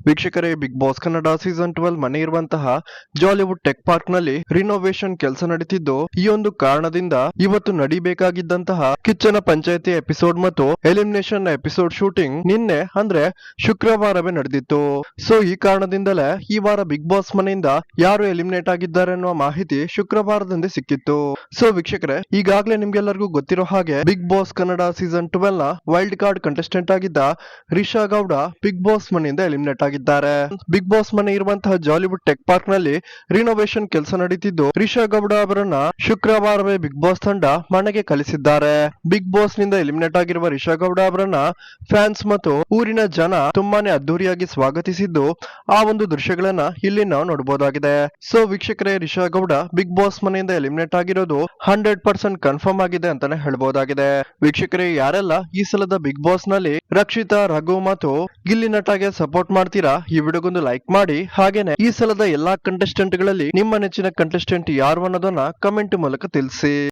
ವೀಕ್ಷಕರೇ, big boss Kannada season 12 ಮನೆ ಇರುವಂತಹ ಜಾಲಿವುಡ್ ಟೆಕ್ ಪಾರ್ಕ್ ನಲ್ಲಿ ರಿನೋವೇಷನ್ ಕೆಲಸ ನಡೀತಿದ್ದು, ಈ ಒಂದು ಕಾರಣದಿಂದ ಇವತ್ತು ನಡಿಬೇಕಾಗಿದ್ದಂತಹ ಕಿಚ್ಚನ ಪಂಚಾಯತಿ ಎಪಿಸೋಡ್ ಮತ್ತು ಎಲಿಮಿನೇಷನ್ ಎಪಿಸೋಡ್ ಶೂಟಿಂಗ್ ನಿನ್ನೆ ಅಂದ್ರೆ ಶುಕ್ರವಾರವೇ ನಡೆದಿತ್ತು. ಸೊ ಈ ಕಾರಣದಿಂದಲೇ ಈ ವಾರ ಬಿಗ್ ಬಾಸ್ ಮನೆಯಿಂದ ಯಾರು ಎಲಿಮಿನೇಟ್ ಆಗಿದ್ದಾರೆ ಅನ್ನುವ ಮಾಹಿತಿ ಶುಕ್ರವಾರದಂದೇ ಸಿಕ್ಕಿತ್ತು. ಸೊ ವೀಕ್ಷಕರೇ, ಈಗಾಗಲೇ ನಿಮ್ಗೆಲ್ಲರಿಗೂ ಗೊತ್ತಿರೋ ಹಾಗೆ ಬಿಗ್ ಬಾಸ್ ಕನ್ನಡ ಸೀಸನ್ 12 ನ ವೈಲ್ಡ್ ಕಾರ್ಡ್ ಕಂಟೆಸ್ಟೆಂಟ್ ಆಗಿದ್ದ ರಿಷಾ ಗೌಡ ಬಿಗ್ ಬಾಸ್ ಮನೆಯಿಂದ ಎಲಿಮಿನೇಟ್ ಆಗಿದ್ದಾರೆ. ಬಿಗ್ ಬಾಸ್ ಮನೆ ಇರುವಂತಹ ಜಾಲಿವುಡ್ ಟೆಕ್ ಪಾರ್ಕ್ ನಲ್ಲಿ ರಿನೋವೇಷನ್ ಕೆಲಸ ನಡೀತಿದ್ದು, ರಿಷಾ ಗೌಡ ಅವರನ್ನ ಶುಕ್ರವಾರವೇ ಬಿಗ್ ಬಾಸ್ ತಂಡ ಮನೆಗೆ ಕಳಿಸಿದ್ದಾರೆ. ಬಿಗ್ ಬಾಸ್ ನಿಂದ ಎಲಿಮಿನೇಟ್ ಆಗಿರುವ ರಿಷಾ ಗೌಡ ಅವರನ್ನ ಫ್ಯಾನ್ಸ್ ಮತ್ತು ಊರಿನ ಜನ ತುಂಬಾನೇ ಅದ್ದೂರಿಯಾಗಿ ಸ್ವಾಗತಿಸಿದ್ದು, ಆ ಒಂದು ದೃಶ್ಯಗಳನ್ನ ಇಲ್ಲಿ ನಾವು ನೋಡಬಹುದಾಗಿದೆ. ಸೊ ವೀಕ್ಷಕರೇ, ರಿಷಾ ಗೌಡ ಬಿಗ್ ಬಾಸ್ ಮನೆಯಿಂದ ಎಲಿಮಿನೇಟ್ ಆಗಿರೋದು 100% ಕನ್ಫರ್ಮ್ ಆಗಿದೆ ಅಂತಾನೆ ಹೇಳ್ಬಹುದಾಗಿದೆ. ವೀಕ್ಷಕರೇ, ಯಾರೆಲ್ಲ ಈ ಸಲದ ಬಿಗ್ ಬಾಸ್ ನಲ್ಲಿ ರಕ್ಷಿತಾ, ರಘು ಮತ್ತು ಗಿಲ್ಲಿ ನಟಗೆ ಸಪೋರ್ಟ್ ಮಾಡ್ತೀರಾ, ಈ ವಿಡಿಯೋಗೊಂದು ಲೈಕ್ ಮಾಡಿ. ಹಾಗೇನೆ ಈ ಸಲದ ಎಲ್ಲಾ ಕಂಟೆಸ್ಟೆಂಟ್ ಗಳಲ್ಲಿ ನಿಮ್ಮ ನೆಚ್ಚಿನ ಕಂಟೆಸ್ಟೆಂಟ್ ಯಾರು ಅನ್ನೋದನ್ನ ಕಮೆಂಟ್ ಮೂಲಕ ತಿಳಿಸಿ.